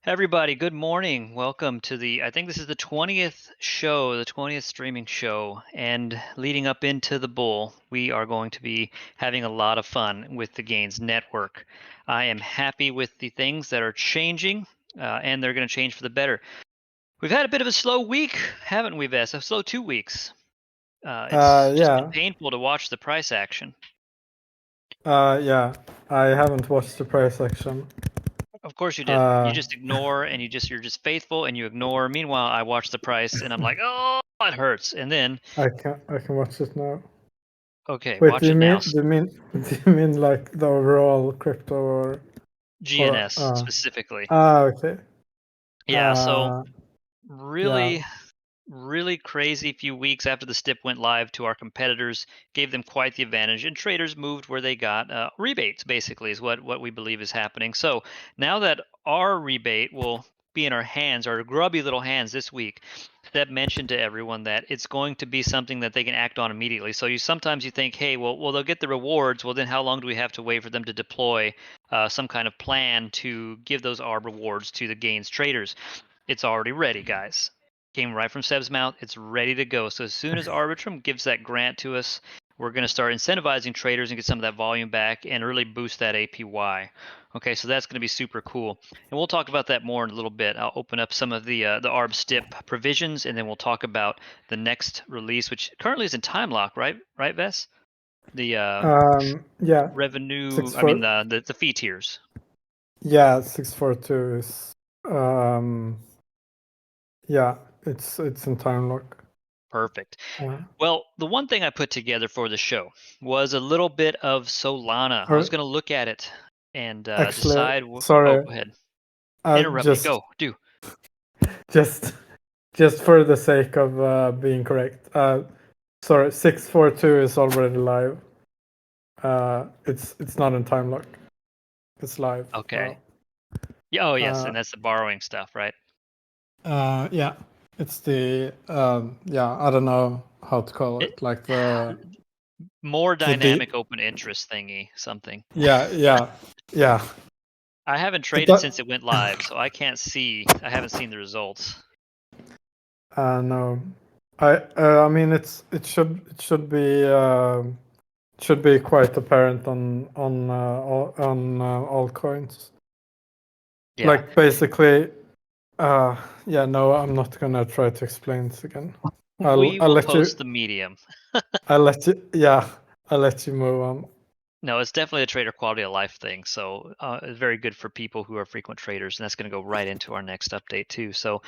Everybody, good morning. Welcome to I think this is the 20th show, the 20th streaming show. And leading up into the bull, we are going to be having a lot of fun with the Gains Network. I am happy with the things that are changing, and they're going to change for the better. We've had a bit of a slow week, haven't we, Vess? A slow 2 weeks. It's just been Yeah. painful to watch the price action. Yeah. I haven't watched the price action. Of course you didn't. You just ignore and you're just faithful and you ignore. Meanwhile, I watch the price and I'm like, oh, it hurts. And then, I can watch it now. okay, Wait, watch it now. do you mean like the overall crypto or GNS specifically. okay. Yeah, so Yeah. really, really crazy few weeks after the STIP went live to our competitors, gave them quite the advantage, and traders moved where they got rebates, basically, is what we believe is happening. So now that our rebate will be in our hands, our grubby little hands this week, Steph mentioned to everyone that it's going to be something that they can act on immediately. So sometimes you think, hey, well, they'll get the rewards. Well, then how long do we have to wait for them to deploy some kind of plan to give those ARB rewards to the Gains traders? It's already ready, guys. Came right from Seb's mouth. It's ready to go. So as soon as Arbitrum gives that grant to us, we're going to start incentivizing traders and get some of that volume back and really boost that APY. Okay, so that's going to be super cool. And we'll talk about that more in a little bit. I'll open up some of the ARB STIP provisions, and then we'll talk about the next release, which currently is in time lock, right? Right, Vess? The Yeah. revenue, Six I mean, four. the fee tiers. Yeah, 642 is yeah, it's in time lock. Perfect. Uh, Well, the one thing I put together for the show was a little bit of Solana. I was or going to look at it and actually, decide. Oh, sorry. go ahead. Interrupt me. Just Go. Do. just just for the sake of being correct. Sorry, 642 is already live. It's not in time lock. It's live Okay. now. Yeah. Oh, yes. Uh, And that's the borrowing stuff, right? yeah, it's the yeah. I don't know how to call It, it. Like the more the dynamic open interest thingy, something. yeah. I haven't It traded does. since it went live, so I can't see. I haven't seen the results. No, I mean it should be quite apparent on all coins. Yeah. Like basically, yeah. No, I'm not gonna try to explain this again. We I'll will let you. post the medium. I'll let you. Yeah, I'll let you move on. No, it's definitely a trader quality of life thing. So it's very good for people who are frequent traders, and that's going to go right into our next update too. So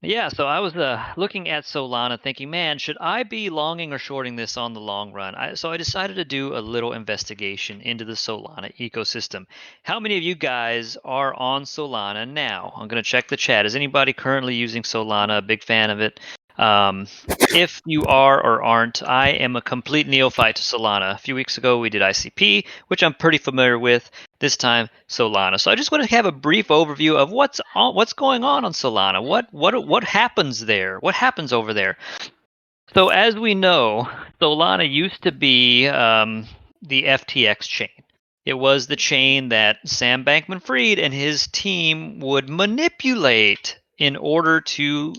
yeah, so I was looking at Solana, thinking, man, should I be longing or shorting this on the long run? So I decided to do a little investigation into the Solana ecosystem. How many of you guys are on Solana now? I'm going to check the chat. Is anybody currently using Solana? A big fan of it. If you are or aren't, I am a complete neophyte to Solana. A few weeks ago, we did ICP, which I'm pretty familiar with. This time, Solana. So I just want to have a brief overview of what's going on Solana. What happens there? What happens over there? So as we know, Solana used to be the FTX chain. It was the chain that Sam Bankman-Fried and his team would manipulate in order to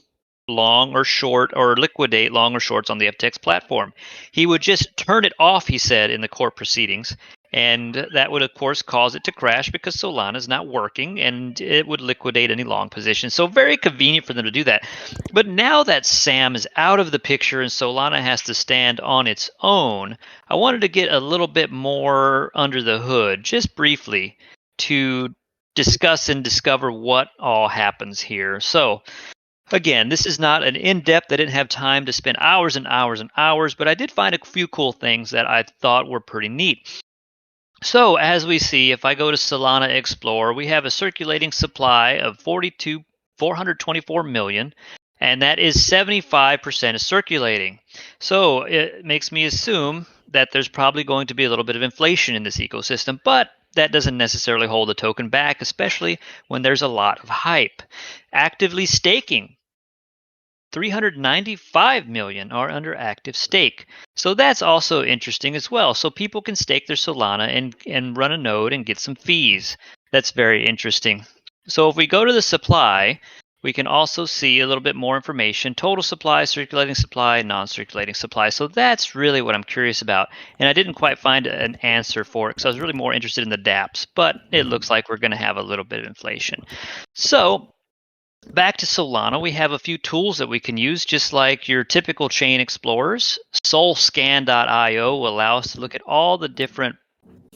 long or short or liquidate long or shorts on the FTX platform. He would just turn it off, he said, in the court proceedings. And that would, of course, cause it to crash because Solana is not working and it would liquidate any long positions. So, very convenient for them to do that. But now that Sam is out of the picture and Solana has to stand on its own, I wanted to get a little bit more under the hood, just briefly, to discuss and discover what all happens here. So, again, this is not an in-depth. I didn't have time to spend hours and hours and hours, but I did find a few cool things that I thought were pretty neat. So as we see, if I go to Solana Explorer, we have a circulating supply of 424 million, and that is 75% is circulating. So it makes me assume that there's probably going to be a little bit of inflation in this ecosystem, but that doesn't necessarily hold the token back, especially when there's a lot of hype. Actively staking, 395 million are under active stake. So that's also interesting as well. So people can stake their Solana and run a node and get some fees. That's very interesting. So if we go to the supply, we can also see a little bit more information: total supply, circulating supply, non-circulating supply. So that's really what I'm curious about. And I didn't quite find an answer for it because I was really more interested in the dApps, but it looks like we're going to have a little bit of inflation. So back to Solana, we have a few tools that we can use, just like your typical chain explorers. Solscan.io will allow us to look at all the different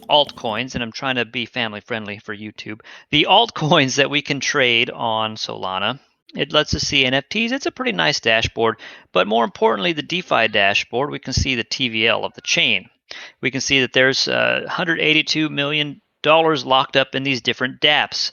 altcoins, and I'm trying to be family friendly for YouTube. The altcoins that we can trade on Solana. It lets us see NFTs. It's a pretty nice dashboard, but more importantly, the DeFi dashboard, we can see the TVL of the chain. We can see that there's $182 million locked up in these different dApps.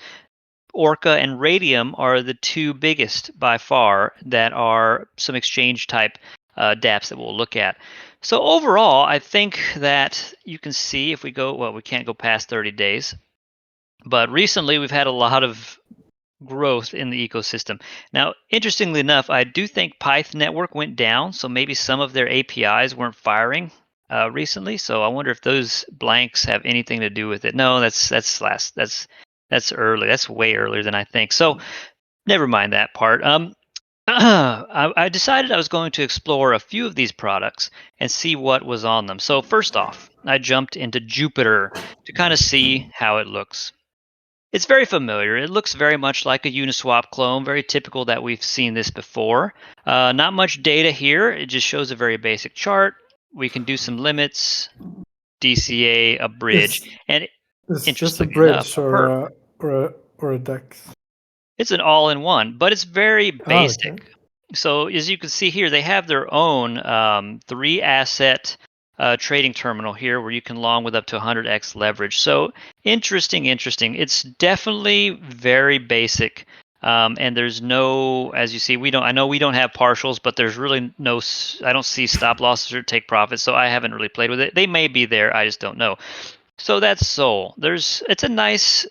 Orca and Radium are the two biggest by far that are some exchange type dApps that we'll look at. So overall, I think that you can see if we go, well, we can't go past 30 days, but recently we've had a lot of growth in the ecosystem. Now, interestingly enough, I do think Python Network went down, so maybe some of their APIs weren't firing recently. So I wonder if those blanks have anything to do with it. No, that's early. That's way earlier than I think. So never mind that part. I decided I was going to explore a few of these products and see what was on them. So first off, I jumped into Jupiter to kind of see how it looks. It's very familiar. It looks very much like a Uniswap clone, very typical that we've seen this before. Not much data here. It just shows a very basic chart. We can do some limits, DCA, a bridge, and It's just a interestingly bridge enough, a perp. or a DEX. It's an all-in-one, but it's very basic. Okay. So as you can see here, they have their own 3-asset trading terminal here where you can long with up to 100x leverage. So interesting. It's definitely very basic. And there's no, as you see, I know we don't have partials, but there's really no, I don't see stop losses or take profits. So I haven't really played with it. They may be there. I just don't know. So that's Sol. It's a nice,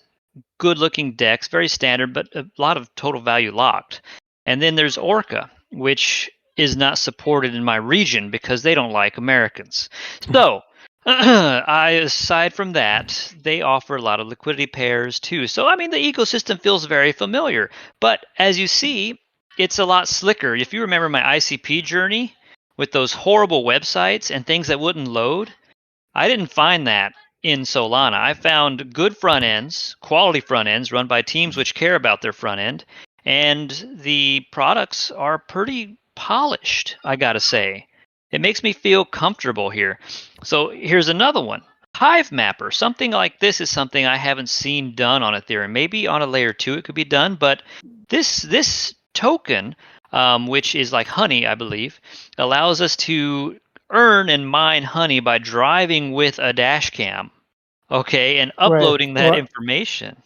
good-looking DEX, very standard, but a lot of total value locked. And then there's Orca, which is not supported in my region because they don't like Americans. So, aside from that, they offer a lot of liquidity pairs too. So, I mean, the ecosystem feels very familiar. But as you see, it's a lot slicker. If you remember my ICP journey with those horrible websites and things that wouldn't load, I didn't find that in Solana. I found good front ends, quality front ends run by teams which care about their front end, and the products are pretty polished, I gotta say. It makes me feel comfortable here. So here's another one. Hive Mapper. Something like this is something I haven't seen done on Ethereum. Maybe on a layer 2 it could be done, but this token, which is like honey, I believe, allows us to earn and mine honey by driving with a dash cam, okay, and uploading that information.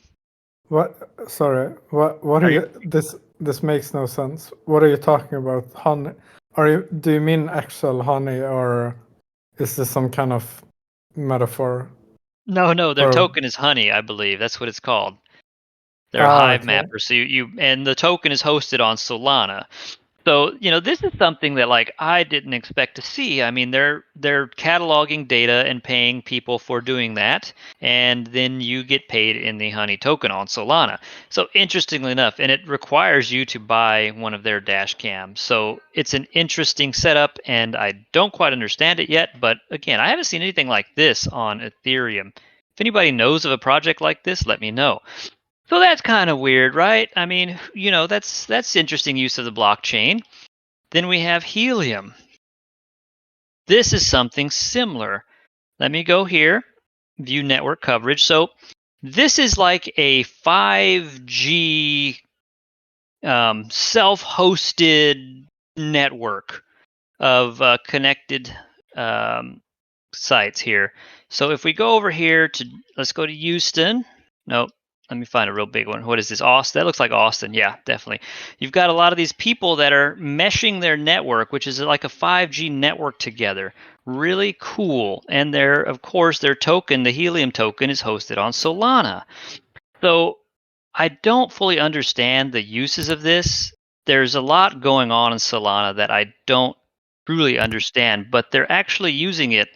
What? Sorry. What are you? This makes no sense. What are you talking about? Honey? Do you mean actual honey, or is this some kind of metaphor? No, their token is honey, I believe. That's what it's called. They're a Hive Mapper. So you and the token is hosted on Solana. So, this is something that like I didn't expect to see. I mean, they're cataloging data and paying people for doing that, and then you get paid in the honey token on Solana. So interestingly enough, and it requires you to buy one of their dash cams. So it's an interesting setup, and I don't quite understand it yet, but again, I haven't seen anything like this on Ethereum. If anybody knows of a project like this, let me know. So that's kind of weird, right? I mean, that's interesting use of the blockchain. Then we have Helium. This is something similar. Let me go here, view network coverage. So this is like a 5G self-hosted network of connected sites here. So if we go over here let's go to Houston. Nope. Let me find a real big one. What is this? Austin? That looks like Austin. Yeah, definitely. You've got a lot of these people that are meshing their network, which is like a 5G network together. Really cool. And of course, their token, the Helium token, is hosted on Solana. So I don't fully understand the uses of this. There's a lot going on in Solana that I don't truly understand, but they're actually using it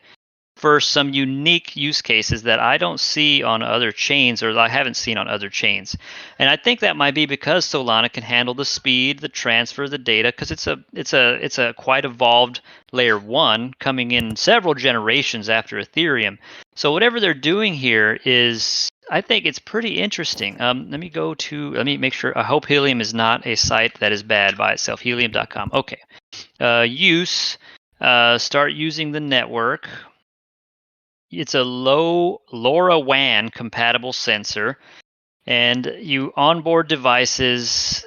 for some unique use cases that I don't see on other chains, or I haven't seen on other chains. And I think that might be because Solana can handle the speed, the transfer, the data, because it's a quite evolved layer 1 coming in several generations after Ethereum. So whatever they're doing here is, I think it's pretty interesting. Let me make sure. I hope Helium is not a site that is bad by itself. Helium.com. Okay. Start using the network. It's a low LoRaWAN compatible sensor, and you onboard devices.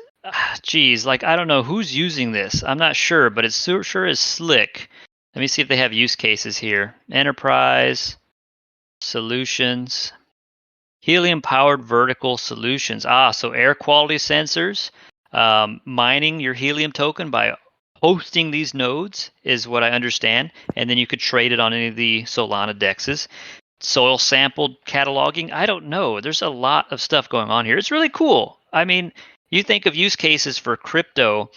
Geez, like I don't know who's using this. I'm not sure, but it sure is slick. Let me see if they have use cases here. Enterprise solutions. Helium powered vertical solutions. So air quality sensors, mining your helium token by hosting these nodes is what I understand, and then you could trade it on any of the Solana dexes. Soil sample cataloging. I don't know. There's a lot of stuff going on here. It's really cool. I mean, you think of use cases for crypto,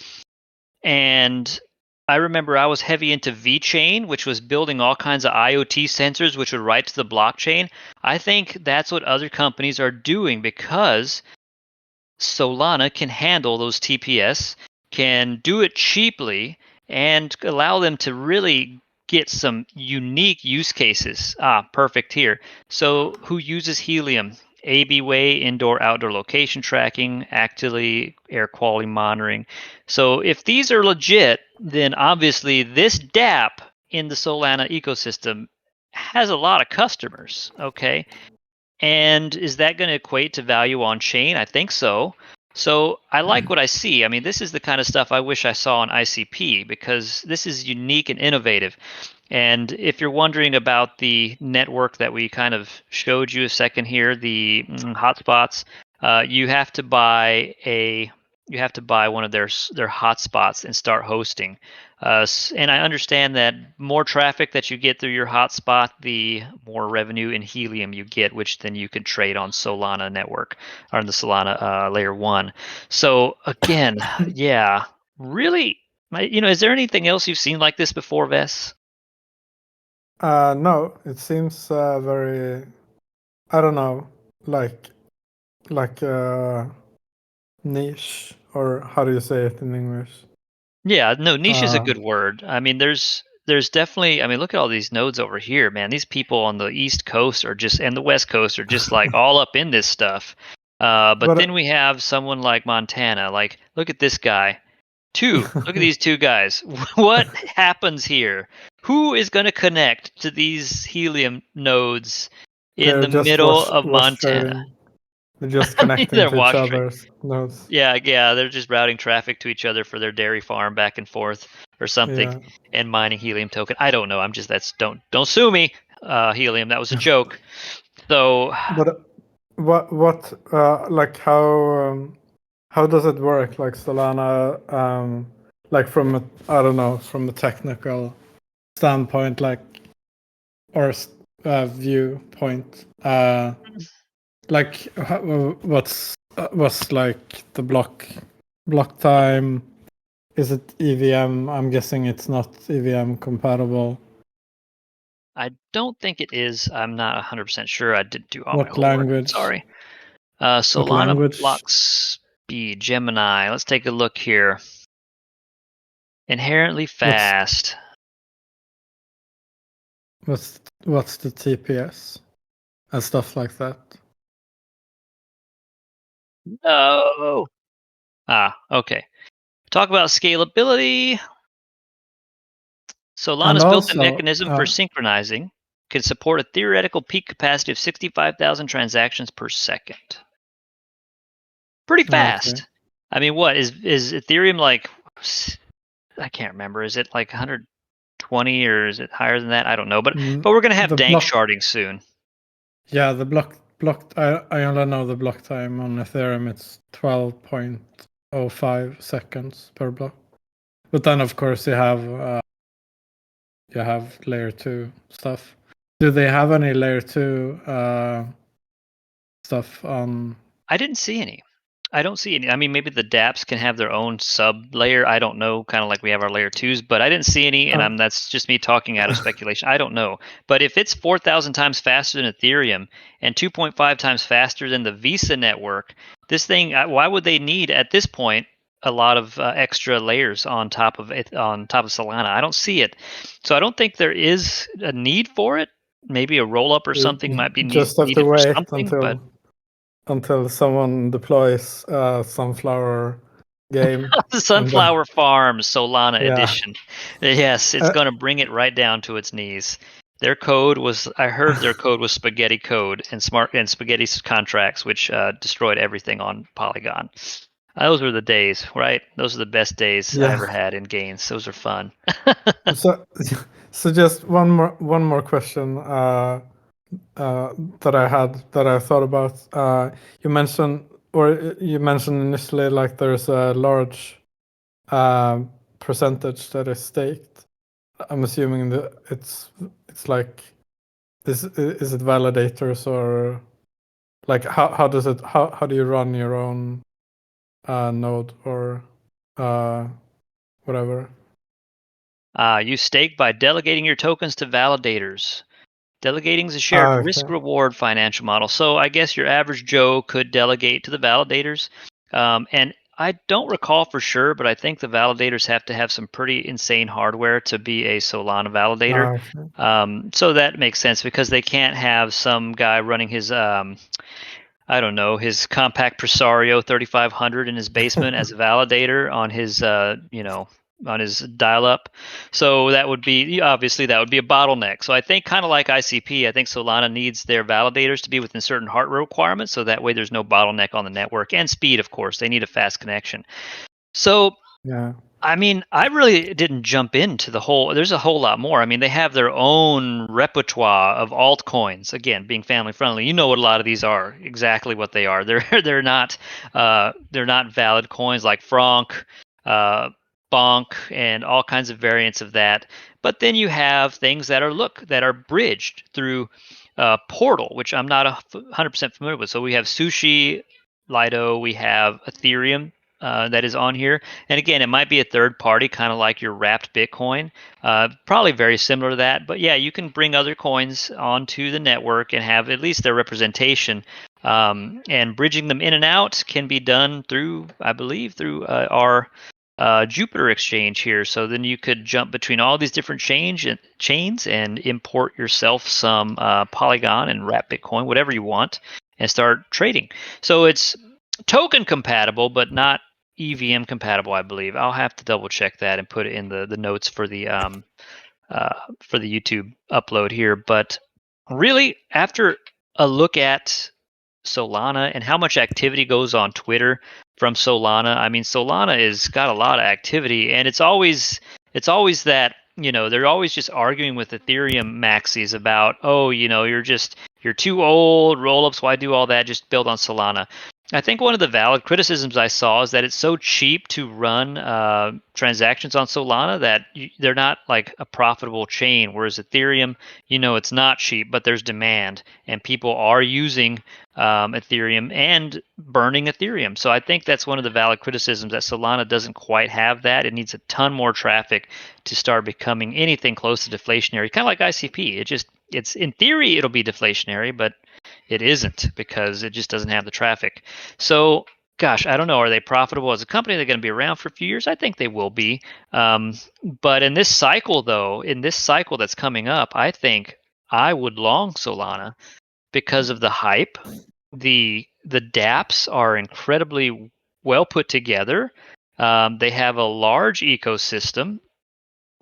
and I remember I was heavy into VeChain, which was building all kinds of IoT sensors which would write to the blockchain. I think that's what other companies are doing because Solana can handle those TPS, can do it cheaply, and allow them to really get some unique use cases. Perfect here. So who uses Helium? AB-Way, indoor-outdoor location tracking, actively air quality monitoring. So if these are legit, then obviously this dApp in the Solana ecosystem has a lot of customers, okay? And is that going to equate to value on chain? I think so. So I like what I see. I mean, this is the kind of stuff I wish I saw on ICP because this is unique and innovative. And if you're wondering about the network that we kind of showed you a second here, the hotspots, you have to buy one of their hotspots and start hosting. And I understand that more traffic that you get through your hotspot, the more revenue in Helium you get, which then you can trade on Solana network or on the Solana layer 1. So again, yeah, really, is there anything else you've seen like this before, Ves? No, it seems very, I don't know, like niche, or how do you say it in English? Yeah, no, niche is a good word. I mean, there's definitely, I mean, look at all these nodes over here, man. These people on the East Coast and the West Coast are just like all up in this stuff. But then we have someone like Montana. Like, look at this guy. Look at these two guys. What happens here? Who is going to connect to these Helium nodes in the just middle of wash Montana? trading. They're just I mean, connecting they're to each wash other's nodes. Yeah, they're just routing traffic to each other for their dairy farm back and forth or something, Yeah. and mining Helium token. I don't know. Don't sue me, Helium. That was a joke. So But what like how does it work? Like Solana, like from a, I don't know, from a technical standpoint, like, or viewpoint, like what's like the block time? Is it EVM? I'm guessing it's not EVM compatible. I don't think it is. I'm not 100% sure. I didn't do all my What homework. language? Sorry. What Solana language? block speed, Gemini. Let's take a look here. Inherently fast. What's the TPS and stuff like that? No. Okay. Talk about scalability. And Solana's built a also, mechanism for synchronizing, can support a theoretical peak capacity of 65,000 transactions per second. Pretty fast. okay. I mean, what is Ethereum like? I can't remember. Is it like 120 or is it higher than that? I don't know. But we're gonna have dank sharding soon. Yeah, the block. I only know the block time on Ethereum. It's 12.05 seconds per block. But then, of course, you have layer 2 stuff. Do they have any layer 2 stuff on? I didn't see any. I don't see any. I mean, maybe the dApps can have their own sub layer. I don't know, kind of like we have our layer 2s, but I didn't see any, and that's just me talking out of speculation. I don't know. But if it's 4,000 times faster than Ethereum and 2.5 times faster than the Visa network, this thing, why would they need at this point a lot of extra layers on top of it, on top of Solana? I don't see it. So I don't think there is a need for it. Maybe a roll up or something might be just have to needed for wait something, but until someone deploys Sunflower game. Sunflower Farms Solana Yeah. edition. Yes, it's going to bring it right down to its knees. Their code was, I heard their code was spaghetti code and spaghetti contracts, which destroyed everything on Polygon. Those were the days, right? Those are the best days I ever had in Gains. Those are fun. So just one more question that I thought about. You mentioned initially like there's a large percentage that is staked. I'm assuming that it's like is it validators or like how do you run your own node or whatever? You stake by delegating your tokens to validators. Delegating is a shared risk-reward financial model. So I guess your average Joe could delegate to the validators. And I don't recall for sure, but I think the validators have to have some pretty insane hardware to be a Solana validator. So that makes sense because they can't have some guy running his I don't know, his compact Presario 3500 in his basement as a validator on his, on his dial-up. So that would be, obviously, that would be a bottleneck. So I think kind of like ICP, I think Solana needs their validators to be within certain hardware requirements, so that way there's no bottleneck on the network. And speed, of course. They need a fast connection. So yeah. I mean, I really didn't jump into the whole. There's a whole lot more. I mean, they have their own repertoire of altcoins. Again, being family friendly, you know what a lot of these are. Exactly what they are. They're not valid coins like Franc, Bonk, and all kinds of variants of that. But then you have things that are bridged through Portal, which I'm not 100% familiar with. So we have Sushi, Lido, we have Ethereum that is on here. And again, it might be a third party, kind of like your wrapped Bitcoin. Probably very similar to that. But yeah, you can bring other coins onto the network and have at least their representation. And bridging them in and out can be done through, I believe, through our Jupiter exchange here. So then you could jump between all these different chains and import yourself some Polygon and wrap Bitcoin, whatever you want, and start trading. So it's token compatible, but not EVM compatible, I believe. I'll have to double check that and put it in the notes for the YouTube upload here. But really, after a look at Solana and how much activity goes on Twitter from Solana, I mean, Solana has got a lot of activity, and it's always that, they're always just arguing with Ethereum maxis about, oh, you're too old, rollups, why do all that? Just build on Solana. I think one of the valid criticisms I saw is that it's so cheap to run transactions on Solana that they're not like a profitable chain, whereas Ethereum, it's not cheap, but there's demand, and people are using Ethereum and burning Ethereum. So I think that's one of the valid criticisms, that Solana doesn't quite have that. It needs a ton more traffic to start becoming anything close to deflationary, kind of like ICP. It's in theory, it'll be deflationary, but it isn't because it just doesn't have the traffic. So, gosh, I don't know. Are they profitable as a company? They're going to be around for a few years. I think they will be. But in this cycle, that's coming up, I think I would long Solana because of the hype. The dApps are incredibly well put together. They have a large ecosystem,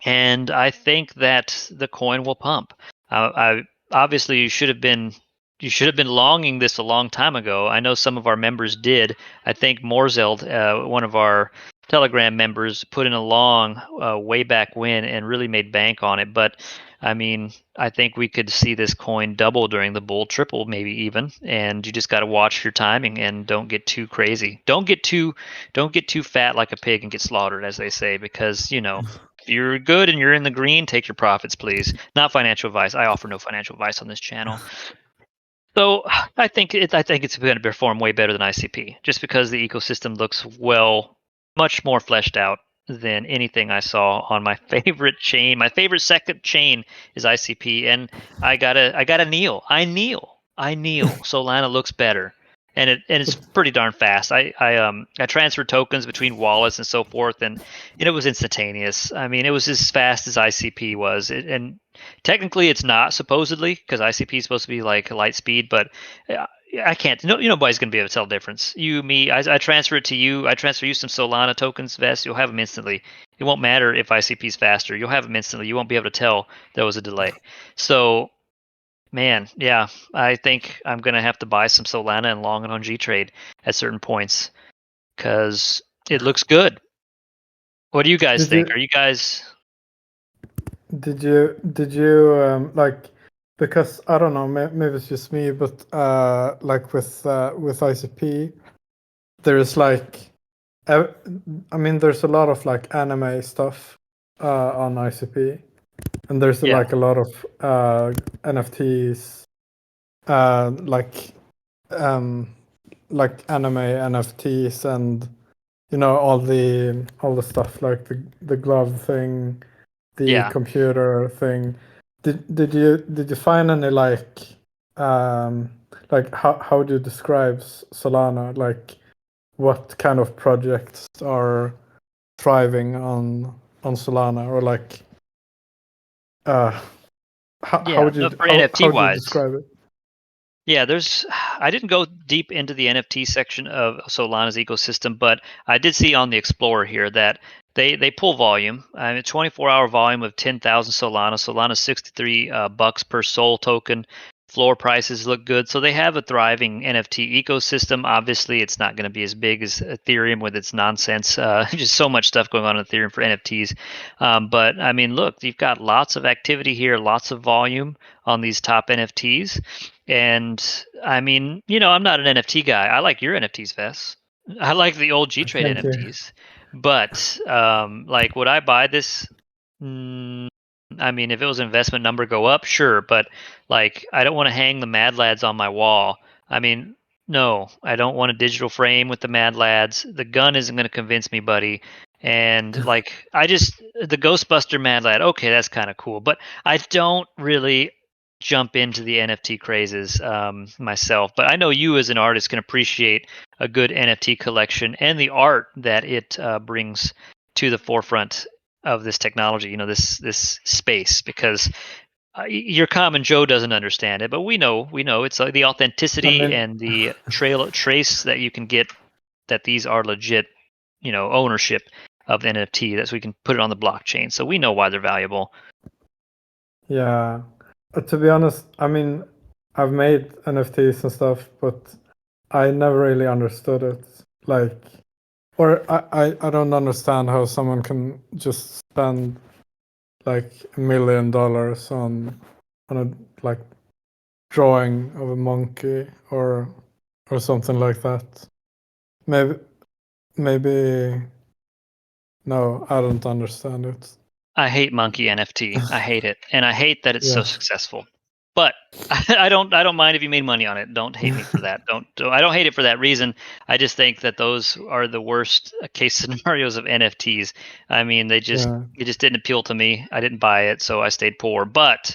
and I think that the coin will pump. Obviously, you should have been longing this a long time ago. I know some of our members did. I think Morzeld, one of our Telegram members, put in a long way back when and really made bank on it. But I mean, I think we could see this coin double during the bull, triple maybe even. And you just got to watch your timing and don't get too crazy. Don't get too fat like a pig and get slaughtered, as they say, because if you're good and you're in the green, take your profits, please. Not financial advice. I offer no financial advice on this channel. So I think it's going to perform way better than ICP, just because the ecosystem looks much more fleshed out than anything I saw on my favorite chain. My favorite second chain is ICP, and I gotta kneel. I kneel. Solana looks better, and it's pretty darn fast. I transferred tokens between wallets and so forth, and it was instantaneous. I mean, it was as fast as ICP was, and technically, it's not supposedly because ICP is supposed to be like light speed, but I can't. Nobody's going to be able to tell the difference. I transfer it to you. I transfer you some Solana tokens, Vest. You'll have them instantly. It won't matter if ICP is faster. You'll have them instantly. You won't be able to tell there was a delay. So, man, yeah, I think I'm going to have to buy some Solana and long it on gTrade at certain points because it looks good. What do you guys think? Are you guys? Did you like, because I don't know, maybe it's just me, but like with ICP, there's like, I mean, there's a lot of like anime stuff on ICP, and there's Yeah. like a lot of NFTs, like anime NFTs, and all the stuff like the glove thing, the computer thing. Did you find any like how do you describe Solana? Like what kind of projects are thriving on Solana, or like how would you For NFT how do you wise. describe it? Yeah, I didn't go deep into the NFT section of Solana's ecosystem, but I did see on the Explorer here that they pull volume. I mean, 24-hour volume of 10,000 Solana. Solana's 63 bucks per Sol token. Floor prices look good, so they have a thriving NFT ecosystem. Obviously, it's not going to be as big as Ethereum with its nonsense. Just so much stuff going on in Ethereum for NFTs. But I mean, look, you've got lots of activity here, lots of volume on these top NFTs. And I mean, I'm not an NFT guy. I like your NFTs, Vess. I like the old gTrade Thank you. NFTs. But like, would I buy this? Mm, I mean, if it was an investment number go up, sure. But like, I don't want to hang the Mad Lads on my wall. I mean, no, I don't want a digital frame with the Mad Lads. The gun isn't going to convince me, buddy. And like, the Ghostbuster Mad Lad. Okay, that's kind of cool. But I don't really jump into the NFT crazes myself, but I know you as an artist can appreciate a good NFT collection and the art that it brings to the forefront of this technology. This space, because your common Joe doesn't understand it, but we know it's the authenticity and the trace that you can get that these are legit, ownership of the NFT, that so we can put it on the blockchain. So we know why they're valuable. Yeah. To be honest, I mean, I've made NFTs and stuff, but I never really understood it. Like, or I don't understand how someone can just spend like $1 million on a like drawing of a monkey or something like that. Maybe no, I don't understand it. I hate Monkey NFT. I hate it, and I hate that it's so successful. But I don't mind if you made money on it. Don't hate me for that. I don't hate it for that reason. I just think that those are the worst case scenarios of NFTs. I mean, it just didn't appeal to me. I didn't buy it, so I stayed poor. But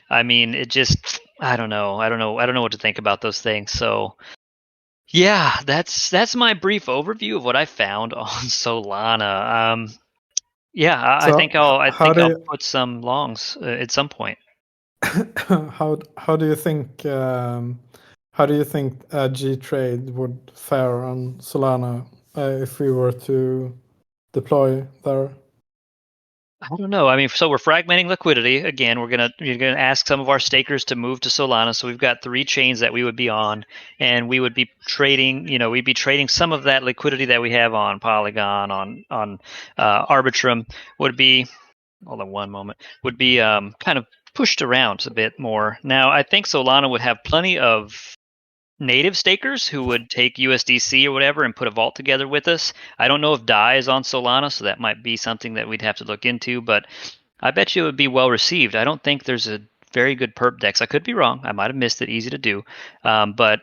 I mean, I don't know what to think about those things. So yeah, that's my brief overview of what I found on Solana. Yeah, So I think I'll put some longs at some point. how do you think gTrade would fare on Solana if we were to deploy there? I don't know. I mean, so we're fragmenting liquidity again. You're gonna ask some of our stakers to move to Solana. So we've got 3 chains that we would be on, and we would be trading. We'd be trading some of that liquidity that we have on Polygon, on Arbitrum. Would be, hold on one moment. Would be kind of pushed around a bit more. Now, I think Solana would have plenty of native stakers who would take USDC or whatever and put a vault together with us. I don't know if DAI is on Solana, so that might be something that we'd have to look into, but I bet you it would be well received. I don't think there's a very good perp decks. I could be wrong. I might have missed it. Easy to do, but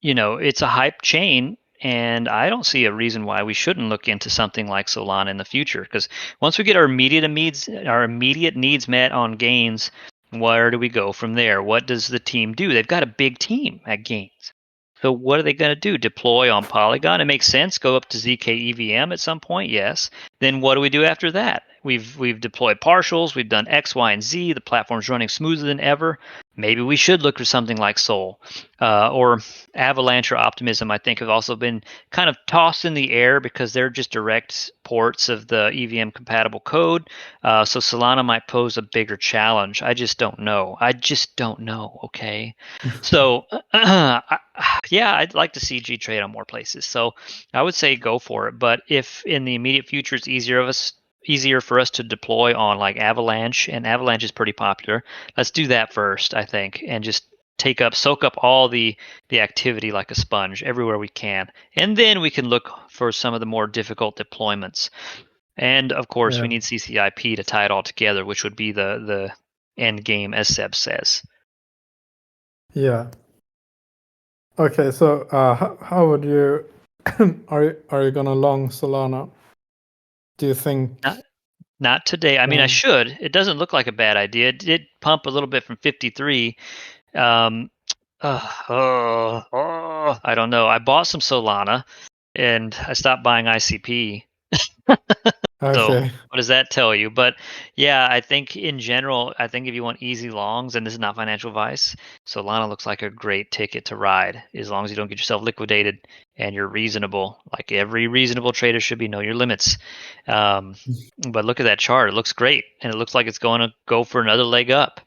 it's a hype chain, and I don't see a reason why we shouldn't look into something like Solana in the future. Because once we get our immediate needs met on Gains, where do we go from there? What does the team do? They've got a big team at Gains. So what are they going to do? Deploy on Polygon? It makes sense. Go up to ZK EVM at some point, yes. Then what do we do after that? We've deployed partials. We've done X, Y, and Z. The platform's running smoother than ever. Maybe we should look for something like Sol, or Avalanche or Optimism. I think have also been kind of tossed in the air because they're just direct ports of the EVM compatible code. So Solana might pose a bigger challenge. I just don't know. Okay. So yeah, I'd like to see gTrade on more places. So I would say go for it. But if in the immediate future it's easier for us to deploy on like Avalanche, and Avalanche is pretty popular, let's do that first, I think, and just soak up all the activity like a sponge everywhere we can, and then we can look for some of the more difficult deployments. And of course, we need CCIP to tie it all together, which would be the end game, as Seb says. Yeah. Okay, so how would you are you gonna long Solana? Do you think? Not today. I mean, I should. It doesn't look like a bad idea. It did pump a little bit from 53. I don't know. I bought some Solana, and I stopped buying ICP. So Okay. what does that tell you? But yeah, I think in general, I think if you want easy longs, and this is not financial advice, Solana looks like a great ticket to ride, as long as you don't get yourself liquidated and you're reasonable. Like every reasonable trader should be, know your limits. But look at that chart; it looks great, and it looks like it's going to go for another leg up.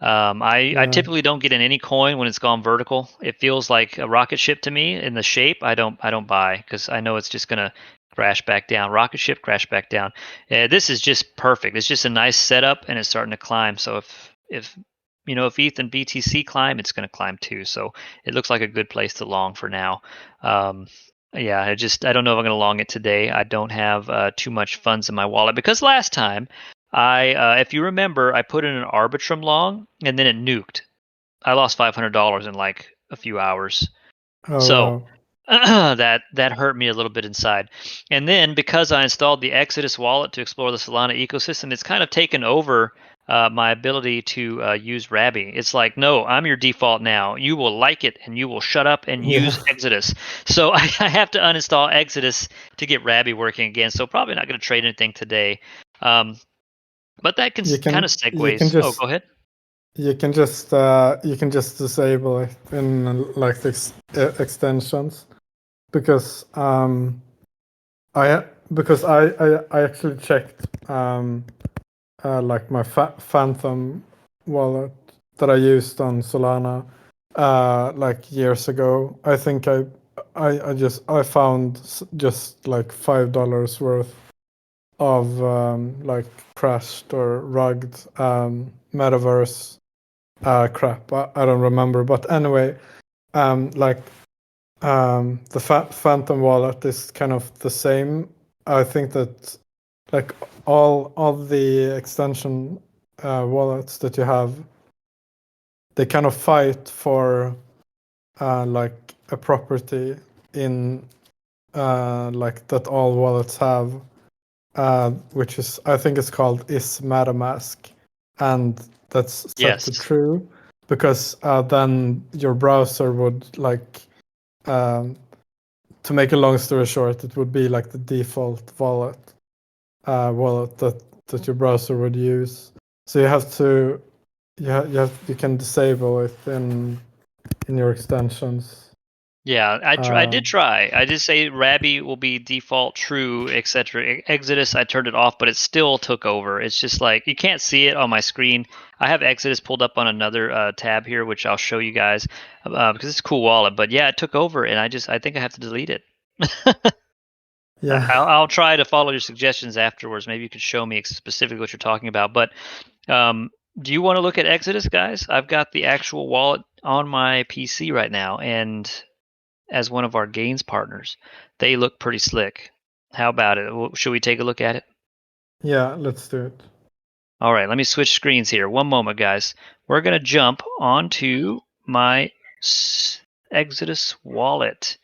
I typically don't get in any coin when it's gone vertical. It feels like a rocket ship to me in the shape. I don't buy, because I know it's just gonna crash back down. Rocket ship, crash back down. This is just perfect. It's just a nice setup, and it's starting to climb. So if ETH and BTC climb, it's going to climb too. So it looks like a good place to long for now. Yeah, I don't know if I'm going to long it today. I don't have too much funds in my wallet, because last time if you remember, I put in an Arbitrum long, and then it nuked. I lost $500 in like a few hours. Oh, So wow. that hurt me a little bit inside. And then because I installed the Exodus wallet to explore the Solana ecosystem, it's kind of taken over my ability to use Rabby. It's like, no, I'm your default now. You will like it, and you will shut up and use Exodus. So I have to uninstall Exodus to get Rabby working again. So probably not going to trade anything today. But that kind of segues. Go ahead. You can just disable it in like the extensions, because I actually checked like my Phantom wallet that I used on Solana like years ago. I think I found just like $5 worth of like crashed or rugged metaverse crap. I don't remember, but anyway, like the Phantom wallet is kind of the same. I think that like all the extension wallets that you have, they kind of fight for like a property in like that all wallets have, which is, I think it's called is MetaMask, and that's set to true, because then your browser would like, to make a long story short, it would be like the default wallet that your browser would use. So you can disable it in your extensions. Yeah, I did try. I did say Rabby will be default true, etc. Exodus, I turned it off, but it still took over. It's just like you can't see it on my screen. I have Exodus pulled up on another tab here, which I'll show you guys because it's a cool wallet. But yeah, it took over, and I think I have to delete it. Yeah. I'll try to follow your suggestions afterwards. Maybe you could show me specifically what you're talking about. But do you want to look at Exodus, guys? I've got the actual wallet on my PC right now, and as one of our Gains partners, they look pretty slick. How about it? Should we take a look at it? Yeah, let's do it. All right, let me switch screens here. One moment, guys. We're going to jump onto my Exodus wallet.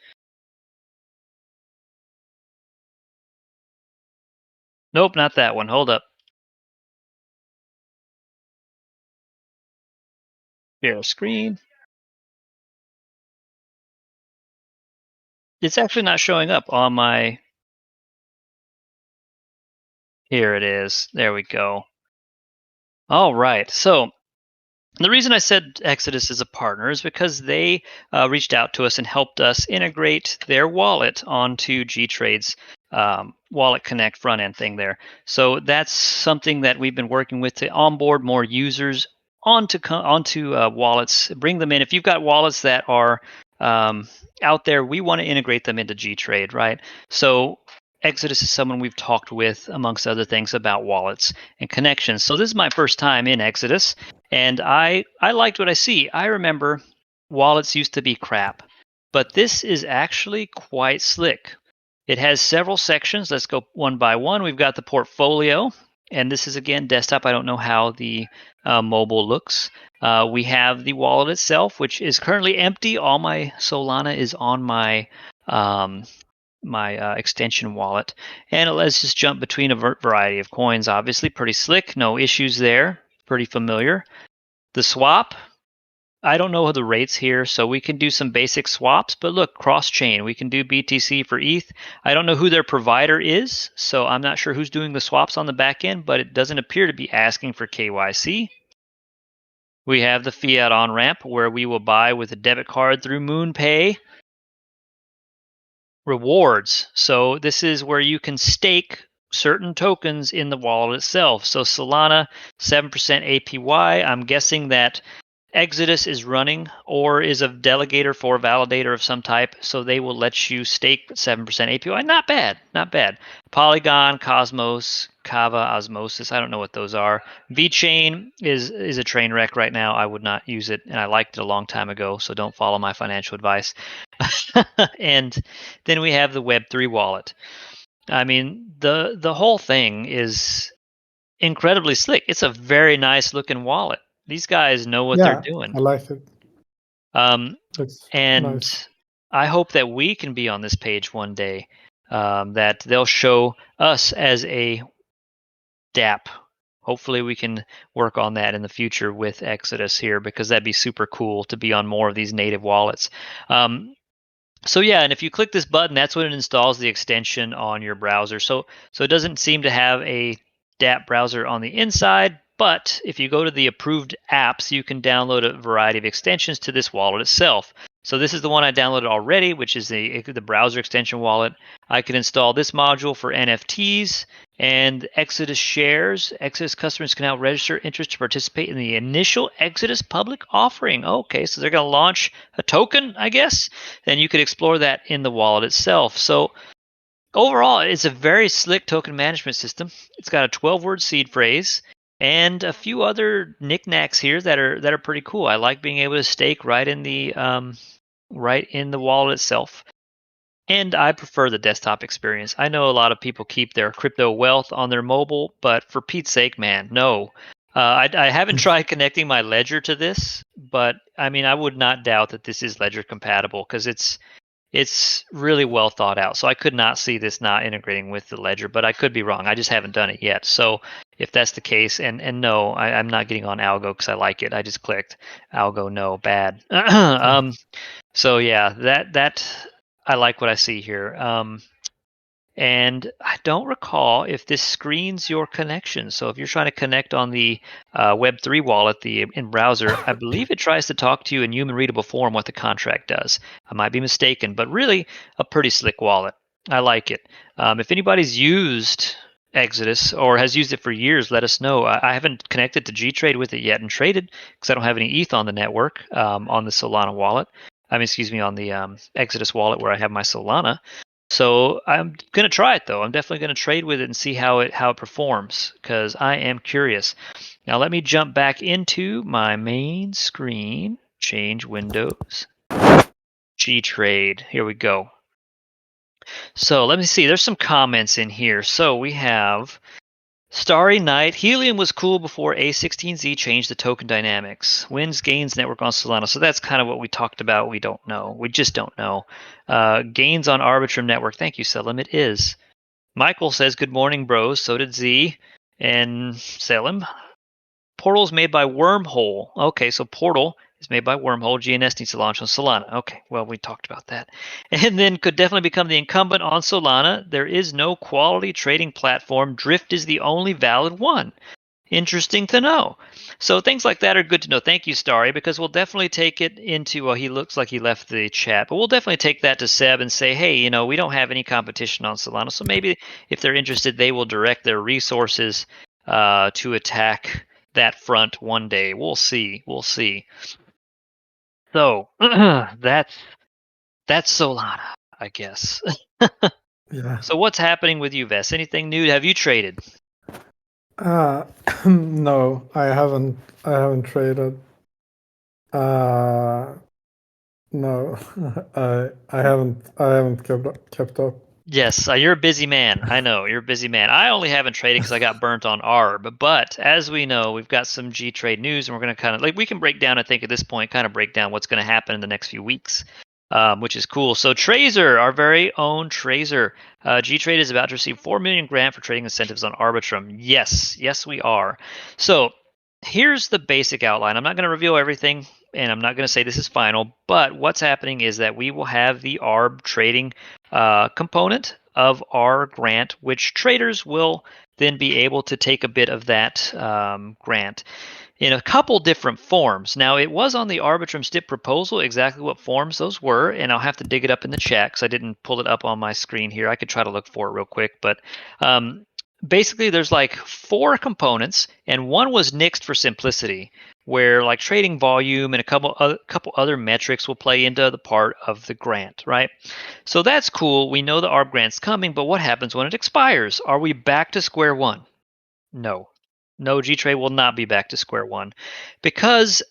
Nope, not that one. Hold up. Share screen. It's actually not showing up on my... Here it is. There we go. All right. So the reason I said Exodus is a partner is because they reached out to us and helped us integrate their wallet onto gTrade's Wallet Connect front end thing there. So that's something that we've been working with to onboard more users onto wallets, bring them in. If you've got wallets that are out there, we want to integrate them into gTrade, right? So Exodus is someone we've talked with, amongst other things, about wallets and connections. So this is my first time in Exodus, and I liked what I see. I remember wallets used to be crap, but this is actually quite slick. It has several sections. Let's go one by one. We've got the portfolio, and this is, again, desktop. I don't know how the mobile looks. We have the wallet itself, which is currently empty. All my Solana is on my extension wallet. And let's just jump between a variety of coins. Obviously, pretty slick. No issues there. Pretty familiar. The swap, I don't know the rates here, so we can do some basic swaps. But look, cross-chain. We can do BTC for ETH. I don't know who their provider is, so I'm not sure who's doing the swaps on the back end, but it doesn't appear to be asking for KYC. We have the fiat on-ramp where we will buy with a debit card through MoonPay. Rewards. So this is where you can stake certain tokens in the wallet itself. So Solana, 7% APY. I'm guessing that Exodus is running or is a delegator for a validator of some type, so they will let you stake 7% APY. Not bad, not bad. Polygon, Cosmos, Kava, Osmosis, I don't know what those are. VeChain is a train wreck right now. I would not use it, and I liked it a long time ago, so don't follow my financial advice. And then we have the Web3 wallet. I mean, the whole thing is incredibly slick. It's a very nice looking wallet. These guys know what they're doing. I like it. And nice. I hope that we can be on this page one day, that they'll show us as a DApp. Hopefully we can work on that in the future with Exodus here, because that'd be super cool to be on more of these native wallets. So yeah, and if you click this button, that's when it installs the extension on your browser. So it doesn't seem to have a DApp browser on the inside, but if you go to the approved apps, you can download a variety of extensions to this wallet itself. So this is the one I downloaded already, which is the browser extension wallet. I can install this module for NFTs and Exodus shares. Exodus customers can now register interest to participate in the initial Exodus public offering. Okay, so they're going to launch a token, I guess. Then you could explore that in the wallet itself. So overall, it's a very slick token management system. It's got a 12-word seed phrase and a few other knickknacks here that are pretty cool. I like being able to stake right in the wallet itself. And I prefer the desktop experience. I know a lot of people keep their crypto wealth on their mobile, but for Pete's sake, man, no. I haven't tried connecting my Ledger to this, but I mean, I would not doubt that this is Ledger compatible, because it's really well thought out. So I could not see this not integrating with the Ledger, but I could be wrong. I just haven't done it yet. So if that's the case, and no, I'm not getting on Algo because I like it. I just clicked Algo, no, bad. So yeah, that I like what I see here. And I don't recall if this screens your connection. So if you're trying to connect on the Web3 wallet, in browser, I believe it tries to talk to you in human readable form what the contract does. I might be mistaken, but really a pretty slick wallet. I like it. If anybody's used Exodus or has used it for years, let us know. I haven't connected to gTrade with it yet and traded because I don't have any ETH on the network on the Solana wallet. On the Exodus wallet where I have my Solana. So I'm going to try it, though. I'm definitely going to trade with it and see how it performs, because I am curious. Now let me jump back into my main screen, change windows, gTrade. Here we go. So let me see. There's some comments in here. So we have Starry Night. Helium was cool before A16Z changed the token dynamics. Wins Gains network on Solana. So that's kind of what we talked about. We don't know. We just don't know. Gains on Arbitrum network. Thank you, Selim. It is. Michael says, good morning, bros. So did Z. And Selim. Portal's made by Wormhole. Okay, so Portal is made by Wormhole. GNS needs to launch on Solana. Okay, well, we talked about that. And then could definitely become the incumbent on Solana. There is no quality trading platform. Drift is the only valid one. Interesting to know. So things like that are good to know. Thank you, Starry, because we'll definitely take it into, well, he looks like he left the chat, but we'll definitely take that to Seb and say, hey, we don't have any competition on Solana, so maybe if they're interested, they will direct their resources to attack that front one day. We'll see. So that's Solana, I guess. Yeah. So what's happening with you, Vess? Anything new? Have you traded? No, I haven't traded. No, I haven't kept up. Yes, you're a busy man. I know you're a busy man. I only haven't traded because I got burnt on ARB. But as we know, we've got some gTrade news, and we're going to kind of we can break down. I think at this point, kind of break down what's going to happen in the next few weeks, which is cool. So Trazer, our very own Trazer, gTrade is about to receive 4 million grant for trading incentives on Arbitrum. Yes, we are. So here's the basic outline. I'm not going to reveal everything, and I'm not going to say this is final. But what's happening is that we will have the ARB trading component of our grant, which traders will then be able to take a bit of that grant in a couple different forms. Now, it was on the Arbitrum STIP proposal exactly what forms those were, and I'll have to dig it up in the chat because I didn't pull it up on my screen here. I could try to look for it real quick, but basically there's like 4 components, and one was nixed for simplicity, where like trading volume and a couple other metrics will play into the part of the grant, right? So that's cool. We know the ARB grant's coming, but what happens when it expires? Are we back to square one? No. No, gTrade will not be back to square one because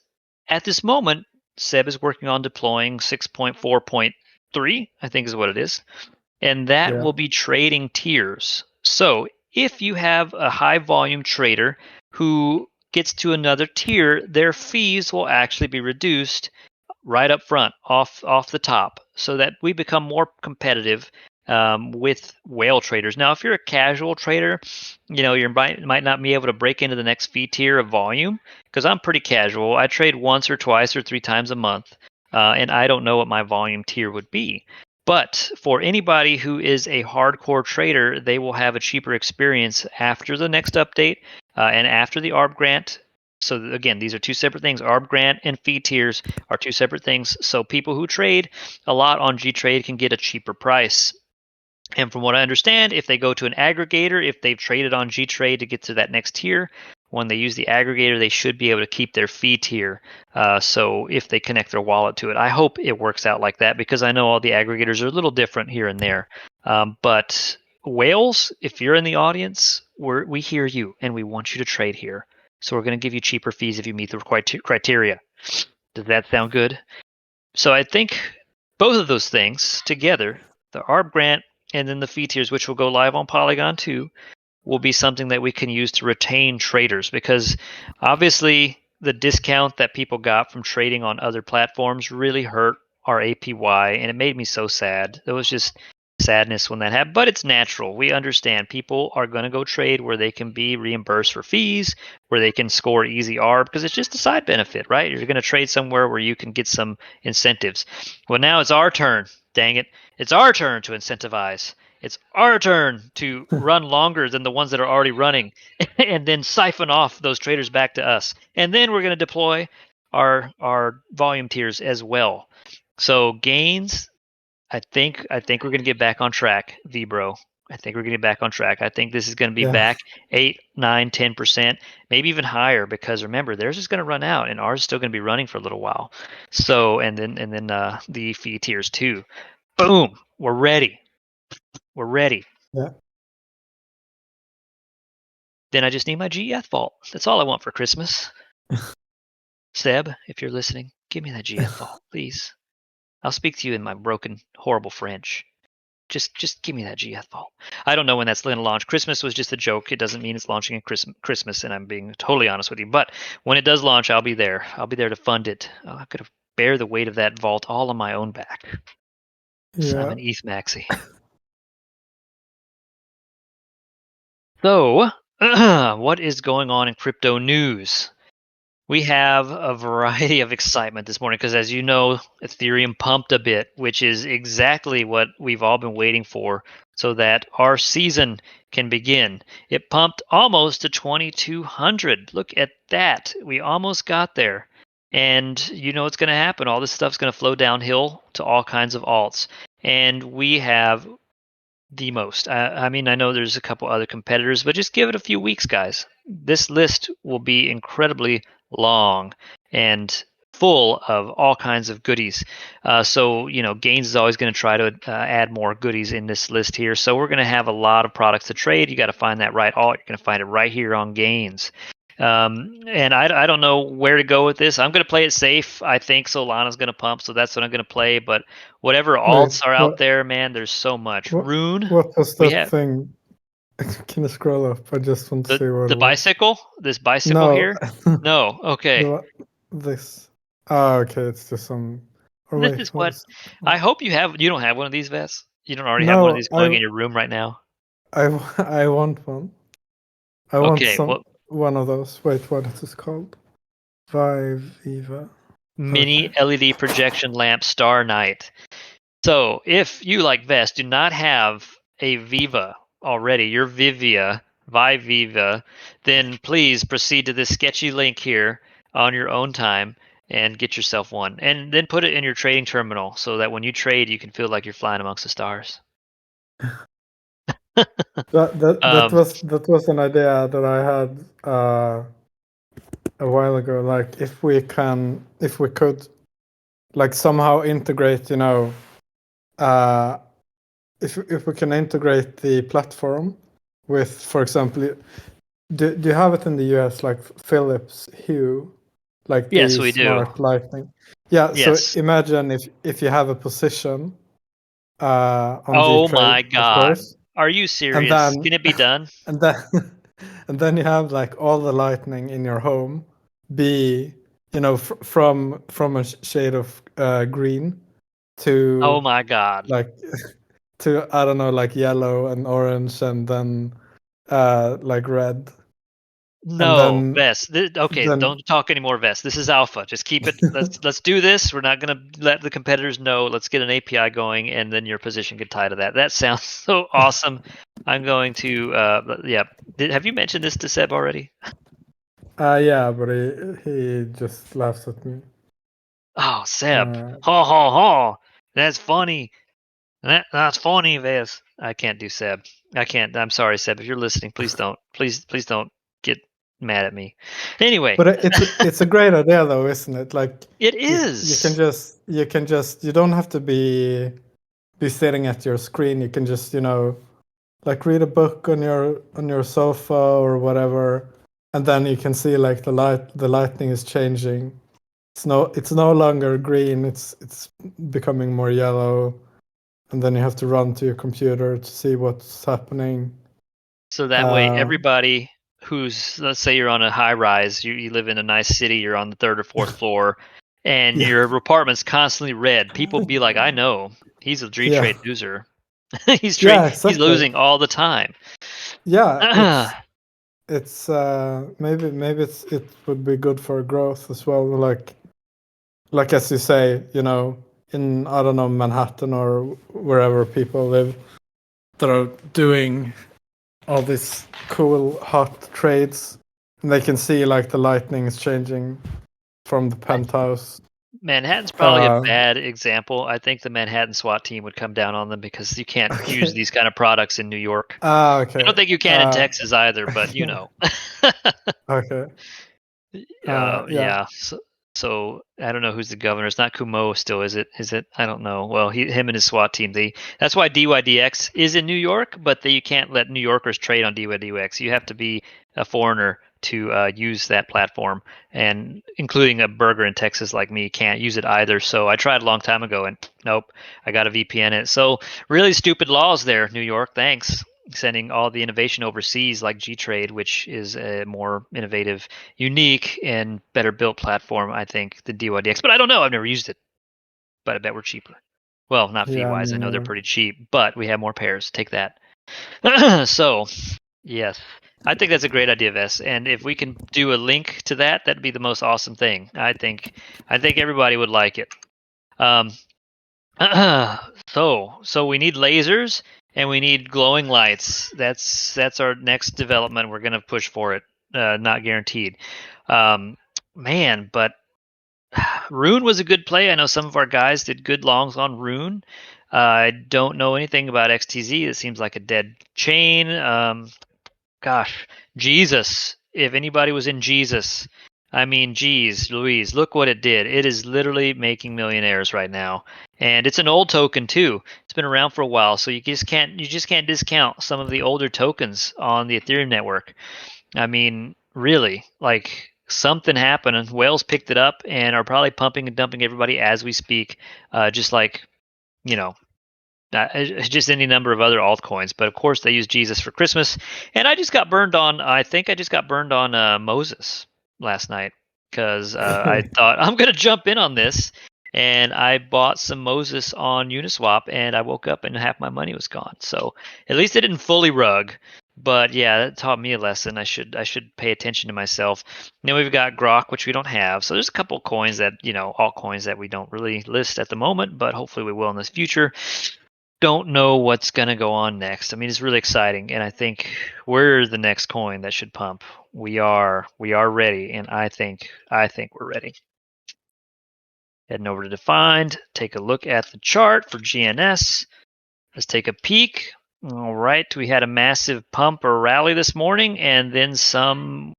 at this moment, Seb is working on deploying 6.4.3, I think is what it is, and that will be trading tiers. So if you have a high volume trader who gets to another tier, their fees will actually be reduced right up front, off the top, so that we become more competitive with whale traders. Now, if you're a casual trader, you might not be able to break into the next fee tier of volume, because I'm pretty casual. I trade once or twice or 3 times a month, and I don't know what my volume tier would be. But for anybody who is a hardcore trader, they will have a cheaper experience after the next update and after the ARB grant. So again, these are 2 separate things. ARB grant and fee tiers are 2 separate things. So people who trade a lot on gTrade can get a cheaper price. And from what I understand, if they go to an aggregator, if they've traded on gTrade to get to that next tier, when they use the aggregator, they should be able to keep their fee tier. So if they connect their wallet to it, I hope it works out like that, because I know all the aggregators are a little different here and there. But whales, if you're in the audience, we hear you and we want you to trade here. So we're going to give you cheaper fees if you meet the criteria. Does that sound good? So I think both of those things together, the ARB grant and then the fee tiers, which will go live on Polygon 2, will be something that we can use to retain traders, because obviously the discount that people got from trading on other platforms really hurt our APY, and it made me so sad. It was just sadness when that happened, but it's natural. We understand people are going to go trade where they can be reimbursed for fees, where they can score easy ARB, because it's just a side benefit, right? You're going to trade somewhere where you can get some incentives. Well, now it's our turn. Dang it. It's our turn to incentivize. It's our turn to run longer than the ones that are already running and then siphon off those traders back to us. And then we're going to deploy our volume tiers as well. So gains, I think we're going to get back on track, V-Bro. I think we're going to get back on track. I think this is going to be back 8, 9, 10%, maybe even higher, because remember, theirs is going to run out and ours is still going to be running for a little while. So, and then the fee tiers too. Boom, we're ready. We're ready. Yeah. Then I just need my GEF vault. That's all I want for Christmas. Seb, if you're listening, give me that GF vault, please. I'll speak to you in my broken, horrible French. Just give me that GF vault. I don't know when that's going to launch. Christmas was just a joke. It doesn't mean it's launching in Christmas, and I'm being totally honest with you. But when it does launch, I'll be there. I'll be there to fund it. I'm going to bear the weight of that vault all on my own back. Yeah. I'm an ETH maxi. So, what is going on in crypto news? We have a variety of excitement this morning because, as you know, Ethereum pumped a bit, which is exactly what we've all been waiting for so that our season can begin. It pumped almost to 2,200. Look at that. We almost got there. And you know what's going to happen. All this stuff's going to flow downhill to all kinds of alts. And we have the most. I mean, I know there's a couple other competitors, but just give it a few weeks, guys. This list will be incredibly long and full of all kinds of goodies. So, you know, Gains is always going to try to add more goodies in this list here. So we're going to have a lot of products to trade. You got to find that right alt. You're going to find it right here on Gains. And I don't know where to go with this. I'm going to play it safe. I think Solana's going to pump, so that's what I'm going to play. But whatever alts are out there, man, there's so much. Rune. What was We that have thing? Can you scroll up? I just want to see what the it was. bicycle. This bicycle here. No. Okay. This. Oh, okay. It's just some. Or This wait, is what what is it? I hope you have. You don't have one of these vests. You don't already have one of No, these going in your room right now. I want one. I want Okay. Well, one of those. Wait, what is this called? Viva. mini Okay. LED projection lamp Star Night. So if you, like Vest, do not have a Viva already, your Viva, then please proceed to this sketchy link here on your own time and get yourself one. And then put it in your trading terminal so that when you trade, you can feel like you're flying amongst the stars. That was an idea that I had a while ago. Like if we could like somehow integrate, you know, if we can integrate the platform with, for example, do you have it in the US like Philips Hue, like Yes, the we do. smart lighting? Yeah. So Yes. imagine if you have a position on Oh my gTrade, of God. course, Are you and serious? then Can it be done? and then and then you have like all the lighting in your home be, you know, from a shade of green Oh to my God. like to, I don't know, like yellow and orange and then like red, and No, Vest. Okay, then don't talk anymore, Vest. This is alpha. Just keep it. Let's do this. We're not gonna let the competitors know. Let's get an API going, and then your position can tie to that. That sounds so awesome. I'm going to. Yeah. Have you mentioned this to Seb already? yeah, but he just laughs at me. Oh, Seb. Ha ha ha. That's funny. That's funny, Vest. I can't do Seb. I can't. I'm sorry, Seb. If you're listening, please don't. Please don't get mad at me. Anyway. But it's a great idea though, isn't it? Like It you can is. just you don't have to be sitting at your screen. You can just, you know, like read a book on your sofa or whatever, and then you can see like the lightning is changing. It's no longer green. It's becoming more yellow, and then you have to run to your computer to see what's happening. So that way, everybody who's, let's say you're on a high rise, you live in a nice city, you're on the third or fourth floor, and Yeah. your apartment's constly red. People be like, I know, he's a gTrade loser. He's Exactly. losing all the time. Yeah, it's maybe it would be good for growth as well. Like as you say, you know, in, I don't know, Manhattan or wherever people live that are doing all these cool hot trades, and they can see like the lightning is changing from the penthouse. Manhattan's probably a bad example. I think the Manhattan SWAT team would come down on them because you can't use these kind of products in New York. Okay. I don't think you can in Texas either, but you know. Okay. Yeah. So I don't know who's the governor. It's not Kumo still, is it? Is it? I don't know. Well, him and his SWAT team. That's why DYDX is in New York, but you can't let New Yorkers trade on DYDX. You have to be a foreigner to use that platform, and including a burger in Texas like me can't use it either. So I tried a long time ago, and nope, I got a VPN it. So really stupid laws there, New York. Thanks. Sending all the innovation overseas like gTrade, which is a more innovative, unique, and better built platform, I think, than DYDX. But I don't know. I've never used it. But I bet we're cheaper. Well, not fee-wise. I know they're pretty cheap, but we have more pairs. Take that. So, yes. I think that's a great idea, Vess. And if we can do a link to that, that'd be the most awesome thing. I think everybody would like it. So we need lasers and we need glowing lights. That's our next development. We're gonna push for it. Not guaranteed. Man, but Rune was a good play. I know some of our guys did good longs on Rune. I don't know anything about XTZ. It seems like a dead chain. Gosh, Jesus. If anybody was in Jesus, I mean, geez, Louise, look what it did. It is literally making millionaires right now, and it's an old token too. It's been around for a while, so you just can't discount some of the older tokens on the Ethereum network. I mean, really, like something happened, and whales picked it up and are probably pumping and dumping everybody as we speak. Just like just any number of other altcoins, but of course they use Jesus for Christmas. And I just got burned on. I think I just got burned on Moses last night because I thought I'm gonna jump in on this, and I bought some Moses on Uniswap, and I woke up and half my money was gone. So at least it didn't fully rug. But yeah, that taught me a lesson. I should pay attention to myself. Then we've got Grok, which we don't have. So there's a couple coins that altcoins that we don't really list at the moment, but hopefully we will in the future. Don't know what's going to go on next. I mean, it's really exciting, and I think we're the next coin that should pump. We are ready, and I think we're ready. Heading over to defined, take a look at the chart for GNS. Let's take a peek. All right, we had a massive pump or rally this morning, and then some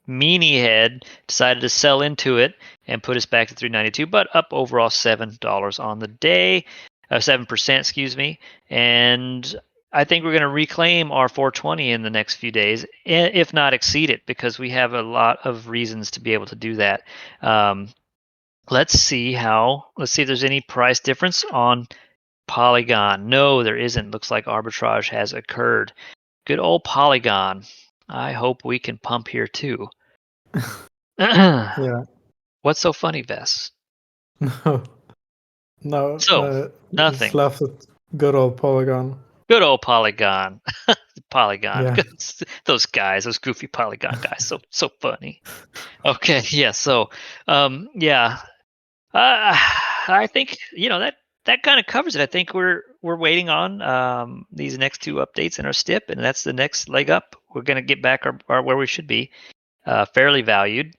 meanie head decided to sell into it and put us back to 392, but up overall $7 on the day. 7%, excuse me, and I think we're going to reclaim our 420 in the next few days, if not exceed it, because we have a lot of reasons to be able to do that. Let's see if there's any price difference on Polygon. No, there isn't. Looks like arbitrage has occurred. Good old Polygon. I hope we can pump here too. Yeah. What's so funny, Vess? No. So, nothing. Just laughed at good old Polygon. Good old Polygon. Polygon. Yeah. Those guys, those goofy Polygon guys. So funny. Okay, yeah, so yeah. I think, that kind of covers it. I think we're waiting on these next two updates in our STIP, and that's the next leg up. We're going to get back our where we should be, fairly valued.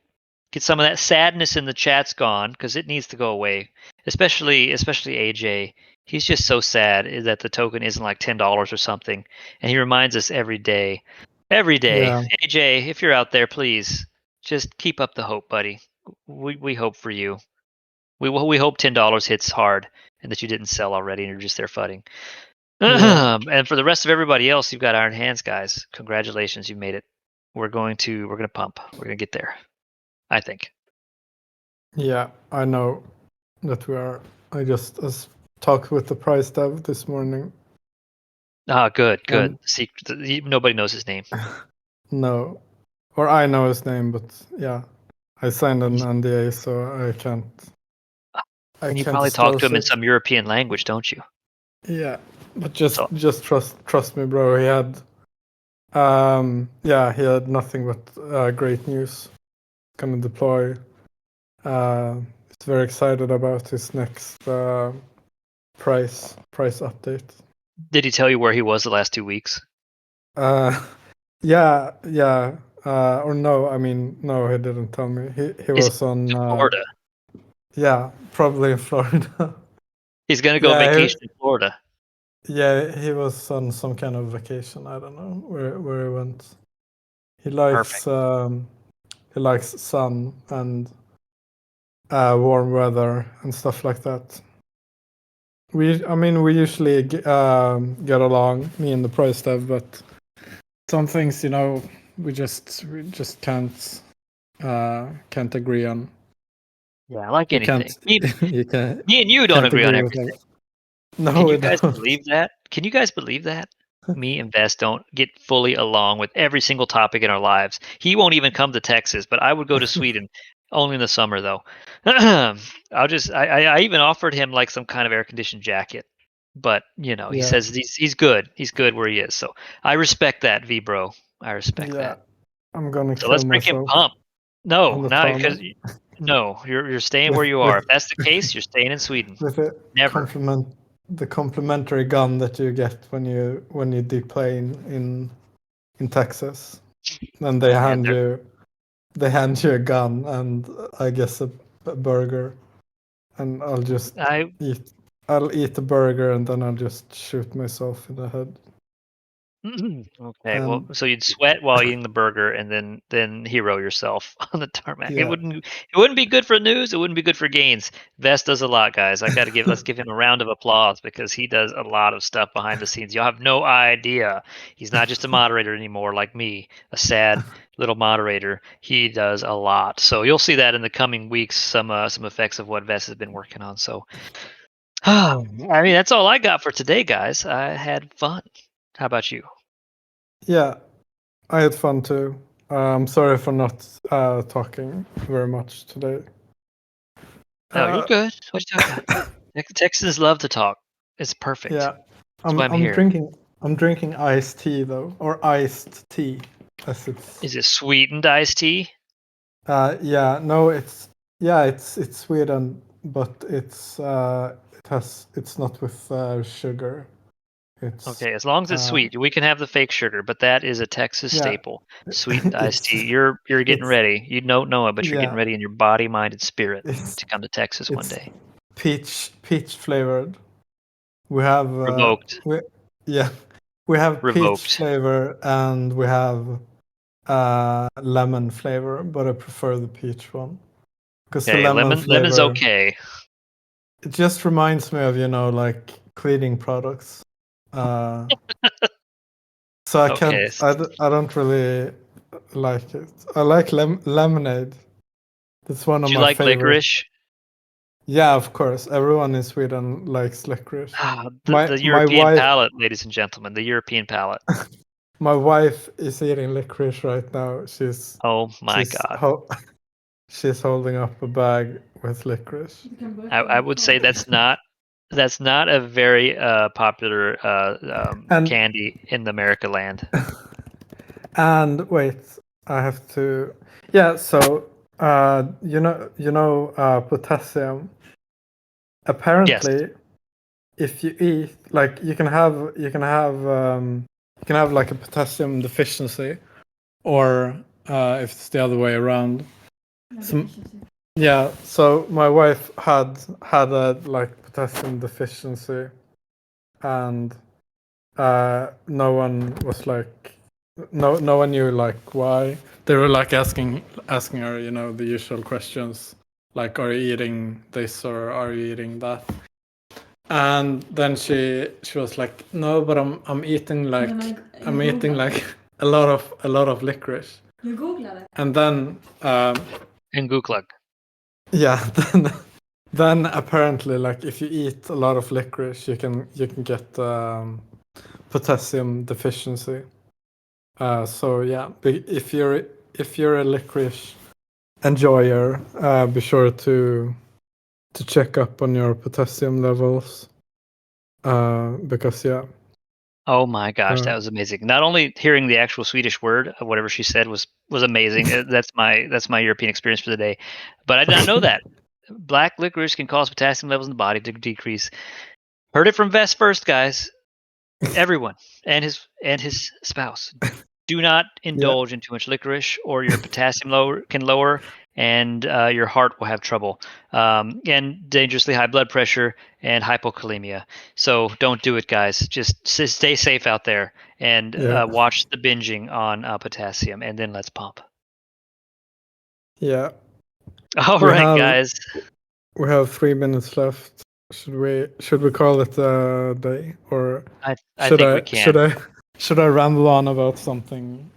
Get some of that sadness in the chat's gone, because it needs to go away. Especially AJ. He's just so sad that the token isn't like $10 or something, and he reminds us every day. Every day, yeah. AJ, if you're out there, please just keep up the hope, buddy. We hope for you. We hope $10 hits hard, and that you didn't sell already, and you're just there fudding. Yeah. And for the rest of everybody else, you've got iron hands, guys. Congratulations, you made it. We're gonna pump. We're gonna get there, I think. Yeah, I know that we are. I just talked with the price dev this morning. Good. Nobody knows his name. No, or I know his name, but yeah, I signed an NDA, so I can't. And you probably talk to him in some European language, don't you? Yeah, but just trust me, bro. He had, he had nothing but great news. Gonna deploy. He's very excited about his next price update. Did he tell you where he was the last 2 weeks? Yeah. Or no, I mean, no, he didn't tell me. He was on Florida. Yeah, probably in Florida. He's gonna go vacation in Florida. Yeah, he was on some kind of vacation. I don't know where he went. He likes sun and warm weather and stuff like that. We usually get along, me and the price dev, but some things, we just can't agree on. Yeah, like You anything. can't. Me and you don't Can't agree on agree with everything. that. No, Can we you guys don't. believe that? Can you guys believe that? Me and Vest don't get fully along with every single topic in our lives. He won't even come to Texas, but I would go to Sweden only in the summer though. I even offered him like some kind of air conditioned jacket. But he Yeah. says he's good. He's good where he is. So I respect that, V bro. I respect Yeah. that. I'm gonna So kill let's make him myself pump. on No, the not tunnel because no, you're staying where with you are. If that's the case, you're staying in Sweden. with a Never. the complimentary gun that you get when you deplane in Texas, and they Yeah, hand you a gun and I guess a burger, and I'll just I'll eat the burger and then I'll just shoot myself in the head. Okay, well, so you'd sweat while eating the burger and then hero yourself on the tarmac. Yeah. It wouldn't be good for news. It wouldn't be good for gains. Vest does a lot, guys. Let's give him a round of applause because he does a lot of stuff behind the scenes. Y'all have no idea. He's not just a moderator anymore, like me, a sad little moderator. He does a lot. So you'll see that in the coming weeks. Some effects of what Vest has been working on. So, I mean, that's all I got for today, guys. I had fun. How about you? Yeah, I had fun too. I'm sorry for not talking very much today. No, you're good. What are you talking about? Texans love to talk. It's perfect. Yeah, That's why I'm I'm here. drinking iced tea though, or iced tea, as it's. Is it sweetened iced tea? Yeah, no, it's Sweden, but it's not with sugar. It's Okay, as long as it's sweet, we can have the fake sugar, but that is a Texas yeah, staple. Sweetened iced it's tea. You're getting it's ready. You don't know it, but you're getting yeah, ready in your body, mind, and spirit it's to come to Texas one it's day. peach flavored. We have Revoked. we have peach Revoked. flavor and we have lemon flavor, but I prefer the peach one because the Okay, lemon lemon's flavor, okay. it just reminds me of like cleaning products. So I Okay. can't. I don't really like it. I like lemonade. That's one Do of you my like favorite. licorice? Yeah, of course. Everyone in Sweden likes licorice. The My European wife palate, ladies and gentlemen, the European palate. my wife is eating licorice right now. Oh my She's God. she's holding up a bag with licorice. I would say that's not a very popular And candy in the America land. and wait, I have to. Yeah, so potassium. Yes. Apparently, if you eat like you can have like a potassium deficiency, or if it's the other way around. Yeah, so my wife had a like potassium deficiency, and no one was like, no one knew like why. They were like asking her, the usual questions, like, are you eating this or are you eating that? And then she was like, no, but I'm eating like I'm eating like a lot of licorice. And then And Guklug. yeah, then apparently, like, if you eat a lot of licorice, you can get potassium deficiency. So yeah, if you're a licorice enjoyer, be sure to check up on your potassium levels. Because yeah. Oh my gosh, that was amazing. Not only hearing the actual Swedish word of whatever she said was amazing. That's my European experience for the day. But I did not know that. Black licorice can cause potassium levels in the body to decrease. Heard it from Vest first, guys. Everyone and his spouse. Do not indulge in too much licorice, or your potassium can lower, and your heart will have trouble, and dangerously high blood pressure and hypokalemia. So don't do it, guys. Just stay safe out there and watch the binging on potassium, and then let's pump. Yeah. All right, guys. We have 3 minutes left. Should we call it a day, or I think we can. should I ramble on about something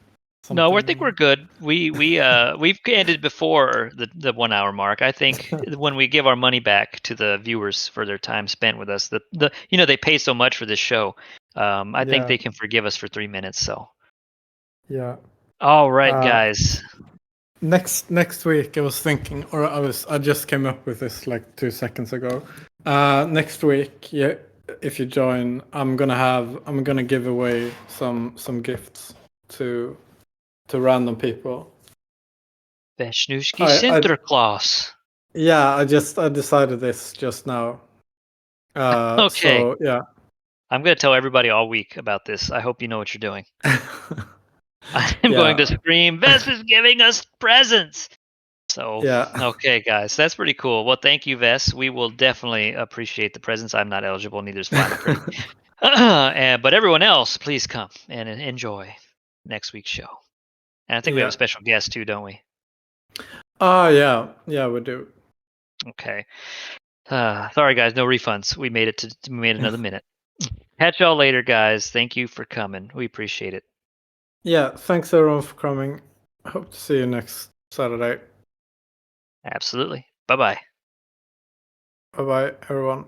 No, I think we're good. We've ended before the 1 hour mark. I think when we give our money back to the viewers for their time spent with us, they pay so much for this show. I think they can forgive us for 3 minutes. So yeah. All right, guys. Next week, I was thinking, or I just came up with this like 2 seconds ago. Next week, yeah, if you join, I'm gonna give away some gifts to random people. Vesnushki Sinterklaas. Yeah, I decided this just now. Okay. So yeah. I'm gonna tell everybody all week about this. I hope you know what you're doing. I'm going to scream, Vess is giving us presents. So, yeah. Okay, guys, that's pretty cool. Well, thank you, Vess. We will definitely appreciate the presents. I'm not eligible, neither is Final Pretty. But everyone else, please come and enjoy next week's show. And I think we have a special guest too, don't we? Yeah, we do. Okay. Sorry, guys, no refunds. We made another minute. Catch y'all later, guys. Thank you for coming. We appreciate it. Yeah, thanks everyone for coming. Hope to see you next Saturday. Absolutely. Bye-bye. Bye-bye, everyone.